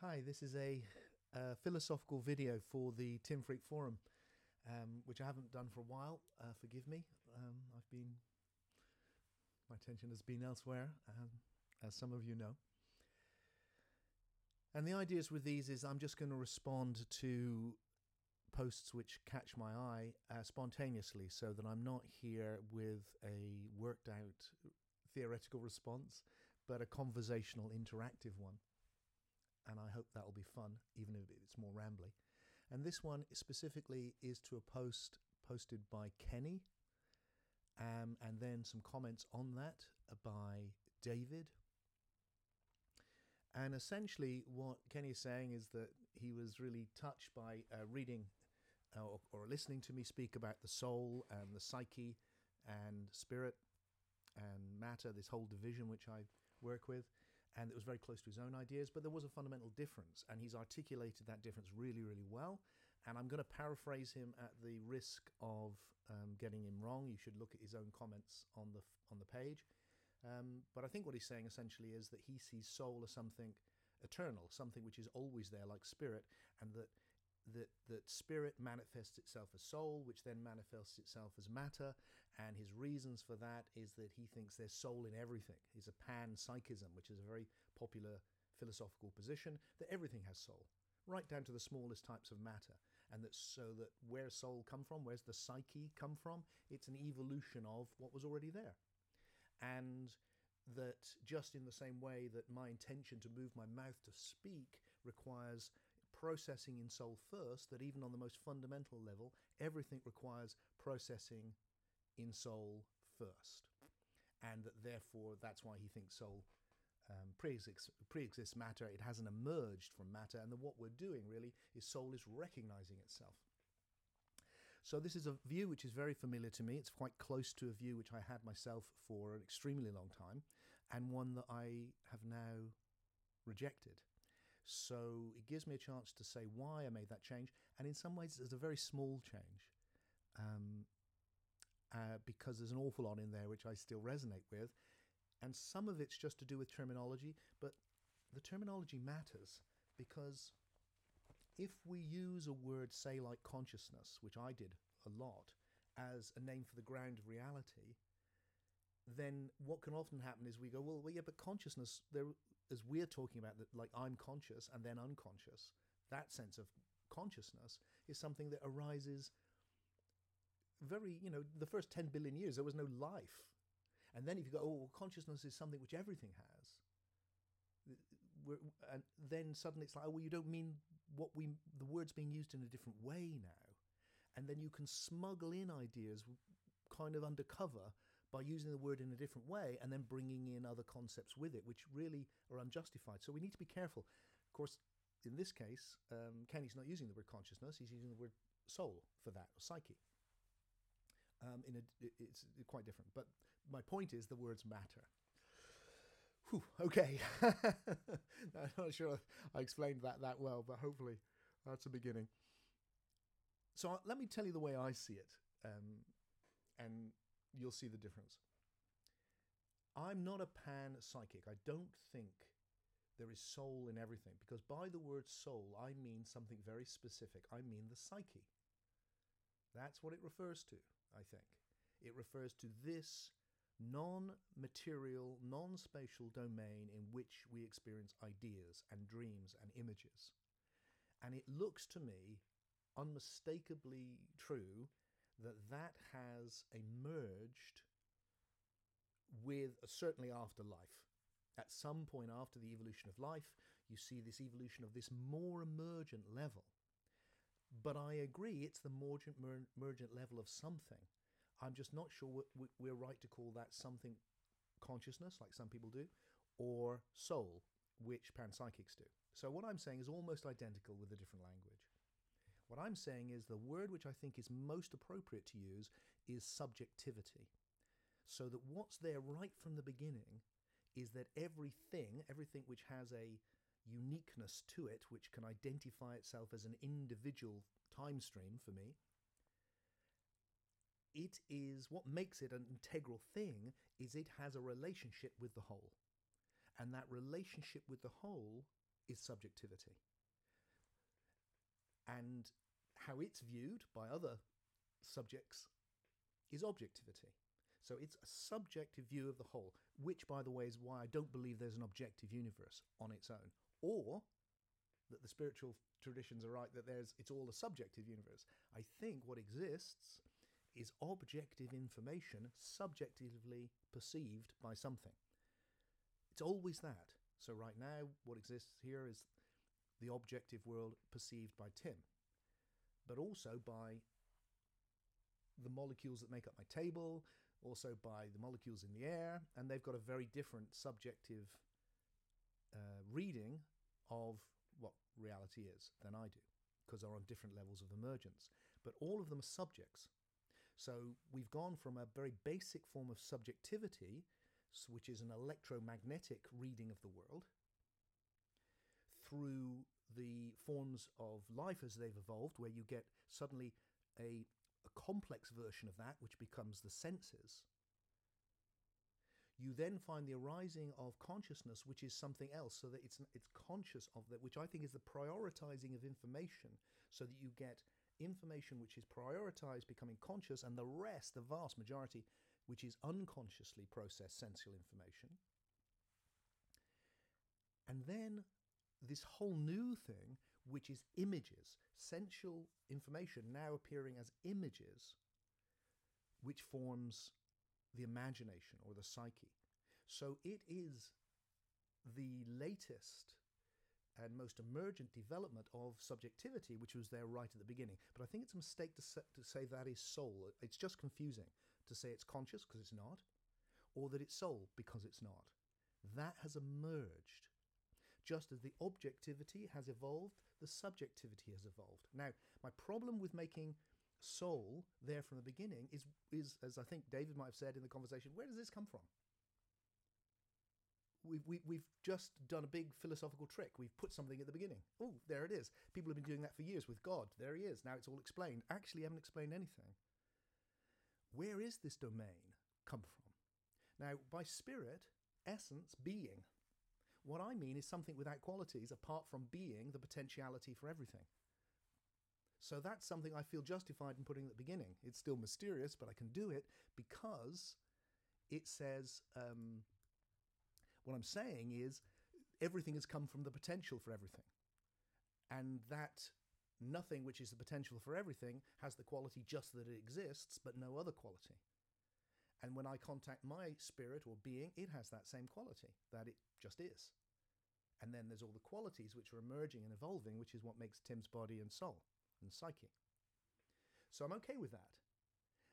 Hi, this is a philosophical video for the Tim Freke Forum, which I haven't done for a while. Forgive me. My attention has been elsewhere, as some of you know. And the ideas with these is I'm just going to respond to posts which catch my eye spontaneously, so that I'm not here with a worked out theoretical response, but a conversational, interactive one. And I hope that will be fun, even if it's more rambly. And this one specifically is to a post posted by Kenny, and then some comments on that by David. And essentially what Kenny is saying is that he was really touched by reading or listening to me speak about the soul and the psyche and spirit and matter, this whole division which I work with. And it was very close to his own ideas, but there was a fundamental difference, and he's articulated that difference really, really well. And I'm going to paraphrase him at the risk of getting him wrong. You should look at his own comments on the page. But I think what he's saying essentially is that he sees soul as something eternal, something which is always there, like spirit, and that spirit manifests itself as soul, which then manifests itself as matter. And his reasons for that is that he thinks there's soul in everything. He's a Panpsychism, which is a very popular philosophical position, that everything has soul, right down to the smallest types of matter. And that where soul come from, where's the psyche come from? It's an evolution of what was already there. And that just in the same way that my intention to move my mouth to speak requires processing in soul first, that even on the most fundamental level, everything requires processing in soul first. And that therefore, that's why he thinks soul pre-exists matter. It hasn't emerged from matter. And that what we're doing really is soul is recognizing itself. So this is a view which is very familiar to me. It's quite close to a view which I had myself for an extremely long time, and one that I have now rejected. So it gives me a chance to say why I made that change. And in some ways, it's a very small change, because there's an awful lot in there which I still resonate with. And some of it's just to do with terminology, but the terminology matters, because if we use a word, say, like consciousness, which I did a lot, as a name for the ground of reality, then what can often happen is we go, well, yeah, but consciousness, there, as we're talking about, that, like I'm conscious and then unconscious, that sense of consciousness is something that arises very, the first 10 billion years, there was no life. And then if you go, oh, well, consciousness is something which everything has, and then suddenly it's like, oh, well, you don't mean the word's being used in a different way now. And then you can smuggle in ideas kind of undercover by using the word in a different way and then bringing in other concepts with it, which really are unjustified. So we need to be careful. Of course, in this case, Kenny's not using the word consciousness, he's using the word soul for that, or psyche. It's quite different. But my point is the words matter. Whew, okay. I'm not sure I explained that well, but hopefully that's a beginning. So let me tell you the way I see it, and you'll see the difference. I'm not a pan-psychic. I don't think there is soul in everything, because by the word soul, I mean something very specific. I mean the psyche. That's what it refers to, I think. It refers to this non-material, non-spatial domain in which we experience ideas and dreams and images. And it looks to me unmistakably true that has emerged with, certainly after life. At some point after the evolution of life, you see this evolution of this more emergent level. But I agree, it's the more emergent level of something. I'm just not sure we're right to call that something consciousness, like some people do, or soul, which panpsychics do. So what I'm saying is almost identical with a different language. What I'm saying is the word which I think is most appropriate to use is subjectivity. So that what's there right from the beginning is that everything which has a uniqueness to it, which can identify itself as an individual time stream for me, it is what makes it an integral thing is it has a relationship with the whole. And that relationship with the whole is subjectivity. And how it's viewed by other subjects is objectivity. So it's a subjective view of the whole, which, by the way, is why I don't believe there's an objective universe on its own, or that the spiritual traditions are right that it's all a subjective universe. I think what exists is objective information subjectively perceived by something. It's always that. So right now, what exists here is the objective world perceived by Tim, but also by the molecules that make up my table, also by the molecules in the air, and they've got a very different subjective reading of what reality is than I do, because they're on different levels of emergence. But all of them are subjects. So we've gone from a very basic form of subjectivity, which is an electromagnetic reading of the world, through the forms of life as they've evolved, where you get suddenly a complex version of that, which becomes the senses. You then find the arising of consciousness, which is something else, so that it's conscious of that, which I think is the prioritizing of information, so that you get information which is prioritized becoming conscious, and the rest, the vast majority, which is unconsciously processed sensual information. And then this whole new thing, which is images, sensual information now appearing as images, which forms the imagination or the psyche. So it is the latest and most emergent development of subjectivity, which was there right at the beginning. But I think it's a mistake to say that is soul. It's just confusing to say it's conscious, because it's not, or that it's soul, because it's not. That has emerged. Just as the objectivity has evolved, the subjectivity has evolved. Now, my problem with making soul there from the beginning is, as I think David might have said in the conversation, where does this come from? We've just done a big philosophical trick. We've put something at the beginning. Oh, there it is. People have been doing that for years with God. There he is. Now it's all explained. Actually, I haven't explained anything. Where is this domain come from? Now, by spirit, essence, being. What I mean is something without qualities apart from being the potentiality for everything. So that's something I feel justified in putting at the beginning. It's still mysterious, but I can do it because it says, what I'm saying is everything has come from the potential for everything. And that nothing which is the potential for everything has the quality just that it exists, but no other quality. And when I contact my spirit or being, it has that same quality, that it just is. And then there's all the qualities which are emerging and evolving, which is what makes Tim's body and soul and psyche. So I'm okay with that.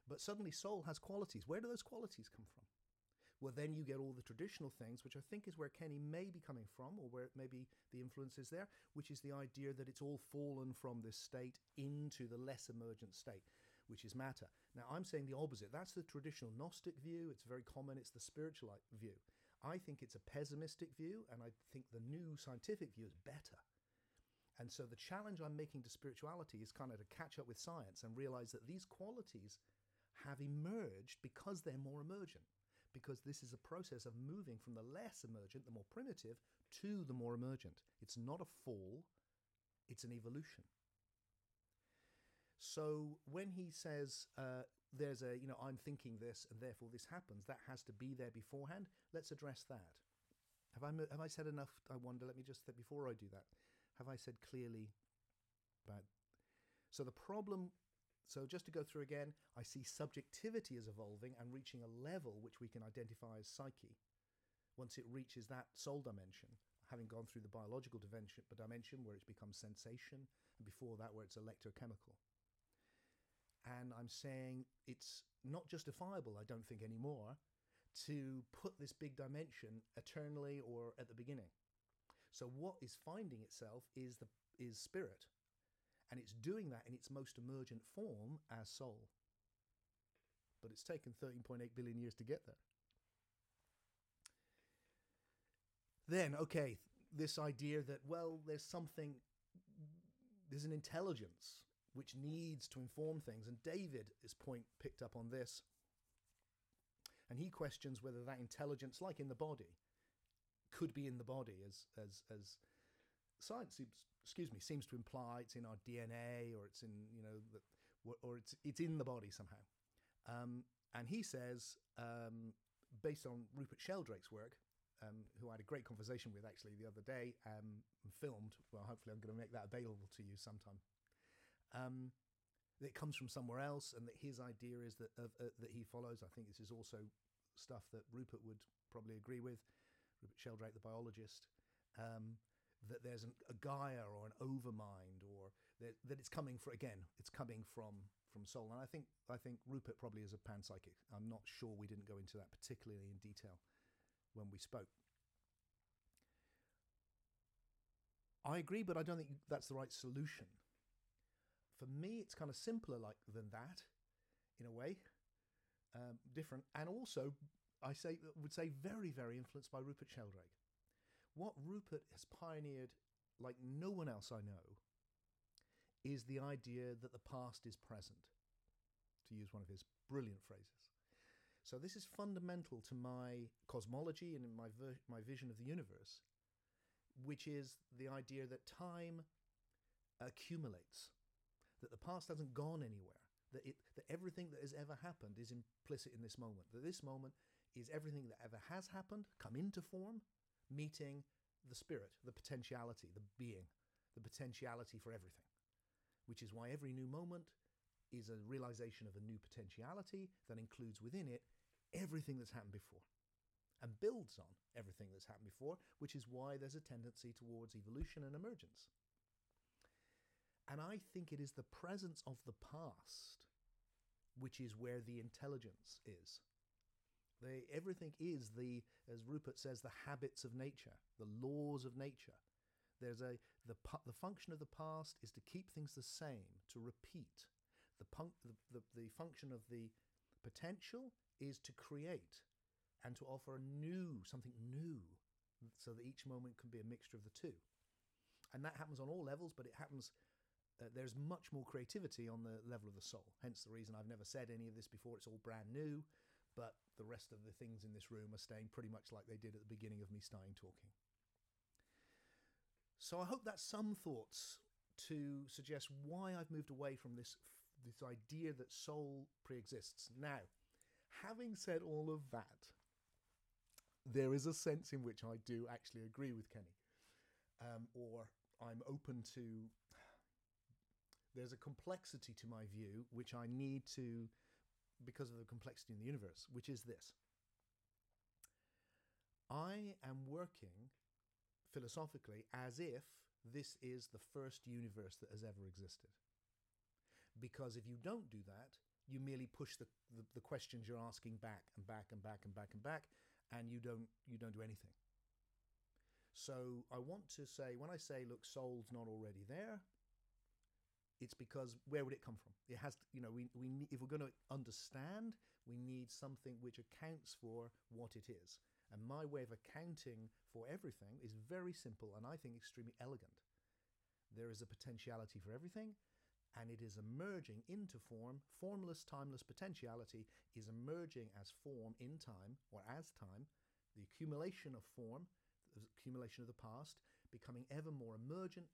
But suddenly soul has qualities. Where do those qualities come from? Well, then you get all the traditional things, which I think is where Kenny may be coming from, or where maybe the influence is there, which is the idea that it's all fallen from this state into the less emergent state, which is matter. Now, I'm saying the opposite. That's the traditional Gnostic view. It's very common. It's the spiritual view. I think it's a pessimistic view, and I think the new scientific view is better. And so the challenge I'm making to spirituality is kind of to catch up with science and realize that these qualities have emerged because they're more emergent, because this is a process of moving from the less emergent, the more primitive, to the more emergent. It's not a fall, it's an evolution. So when he says there's a, I'm thinking this and therefore this happens, that has to be there beforehand, let's address that. Have I said enough? I wonder, let me just, before I do that, have I said clearly about, so the problem, so just to go through again, I see subjectivity as evolving and reaching a level which we can identify as psyche. Once it reaches that soul dimension, having gone through the biological dimension where it's become sensation, and before that where it's electrochemical. And I'm saying it's not justifiable, I don't think anymore, to put this big dimension eternally or at the beginning. So what is finding itself is spirit. And it's doing that in its most emergent form as soul. But it's taken 13.8 billion years to get there. Then, okay, this idea that, well, there's an intelligence which needs to inform things. And David's point picked up on this. And he questions whether that intelligence, like in the body, could be in the body as science seems to imply it's in our DNA, or it's in, or it's in the body somehow. And he says, based on Rupert Sheldrake's work, who I had a great conversation with actually the other day, filmed. Well, hopefully I'm going to make that available to you sometime. That it comes from somewhere else, and that his idea is that that he follows. I think this is also stuff that Rupert would probably agree with. Rupert Sheldrake, the biologist, that there's a Gaia or an overmind, or that it's coming from soul. And I think Rupert probably is a panpsychic. I'm not sure, we didn't go into that particularly in detail when we spoke. I agree, but I don't think that's the right solution. For me, it's kind of simpler than that, in a way, different, and also I would say very, very influenced by Rupert Sheldrake. What Rupert has pioneered, like no one else I know, is the idea that the past is present, to use one of his brilliant phrases. So this is fundamental to my cosmology and in my vision of the universe, which is the idea that time accumulates, that the past hasn't gone anywhere, that everything that has ever happened is implicit in this moment, that this moment is everything that ever has happened come into form, meeting the spirit, the potentiality, the being, the potentiality for everything, which is why every new moment is a realization of a new potentiality that includes within it everything that's happened before and builds on everything that's happened before, which is why there's a tendency towards evolution and emergence. And I think it is the presence of the past which is where the intelligence is. Everything is as Rupert says, the habits of nature, the laws of nature. The function of the past is to keep things the same, to repeat. The function of the potential is to create and to offer something new, so that each moment can be a mixture of the two. And that happens on all levels, but it happens, there's much more creativity on the level of the soul. Hence the reason I've never said any of this before. It's all brand new, but the rest of the things in this room are staying pretty much like they did at the beginning of me starting talking. So I hope that's some thoughts to suggest why I've moved away from this idea that soul pre-exists. Now, having said all of that, there is a sense in which I do actually agree with Kenny, or I'm open to. There's a complexity to my view which I need to, because of the complexity in the universe, which is this. I am working philosophically as if this is the first universe that has ever existed. Because if you don't do that, you merely push the questions you're asking back and back and back and back and back, and you don't do anything. So I want to say, when I say, look, soul's not already there, it's because where would it come from? It has to, we need, if we're going to understand, we need something which accounts for what it is. And my way of accounting for everything is very simple and I think extremely elegant. There is a potentiality for everything, and it is emerging into form. Formless, timeless potentiality is emerging as form in time, or as time, the accumulation of form, the accumulation of the past, becoming ever more emergent,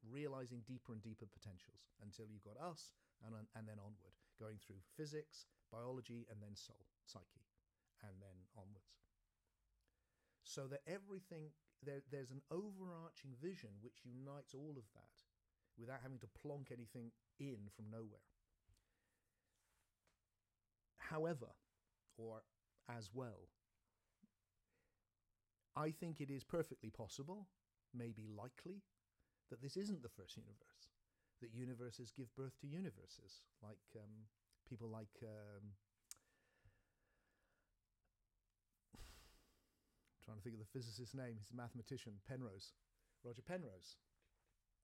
realizing deeper and deeper potentials until you've got us and then onward, going through physics, biology, and then soul, psyche, and then onwards. So that everything, there's an overarching vision which unites all of that without having to plonk anything in from nowhere. However, or as well, I think it is perfectly possible, maybe likely, that this isn't the first universe. That universes give birth to universes, like people like trying to think of the physicist's name. He's a mathematician, Roger Penrose,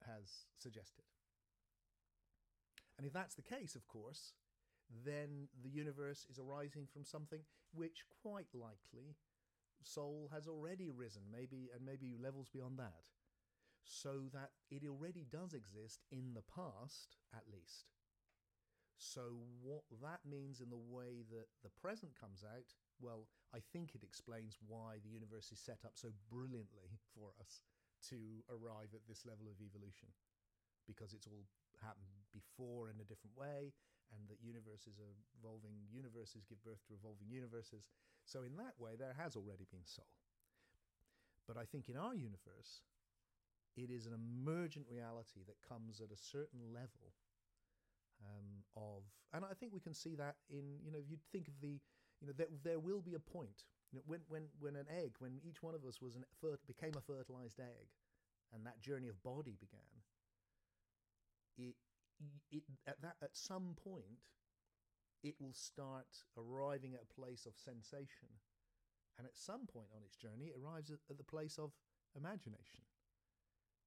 has suggested. And if that's the case, of course, then the universe is arising from something which quite likely soul has already risen, maybe levels beyond that, so that it already does exist in the past, at least. So what that means in the way that the present comes out, well, I think it explains why the universe is set up so brilliantly for us to arrive at this level of evolution, because it's all happened before in a different way, and that universes are evolving universes give birth to evolving universes. So in that way, there has already been soul. But I think in our universe, it is an emergent reality that comes at a certain level of, and I think we can see that in, if you think of there will be a point, when an egg, when each one of us became a fertilized egg, and that journey of body began, at some point, it will start arriving at a place of sensation. And at some point on its journey, it arrives at the place of imagination,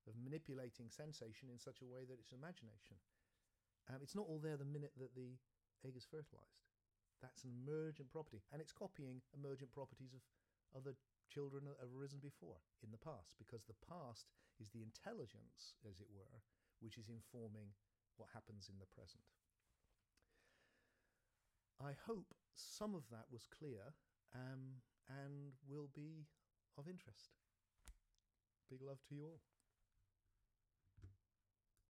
of manipulating sensation in such a way that it's imagination. It's not all there the minute that the egg is fertilized. That's an emergent property. And it's copying emergent properties of other children that have arisen before in the past, because the past is the intelligence, as it were, which is informing what happens in the present. I hope some of that was clear and will be of interest. Big love to you all.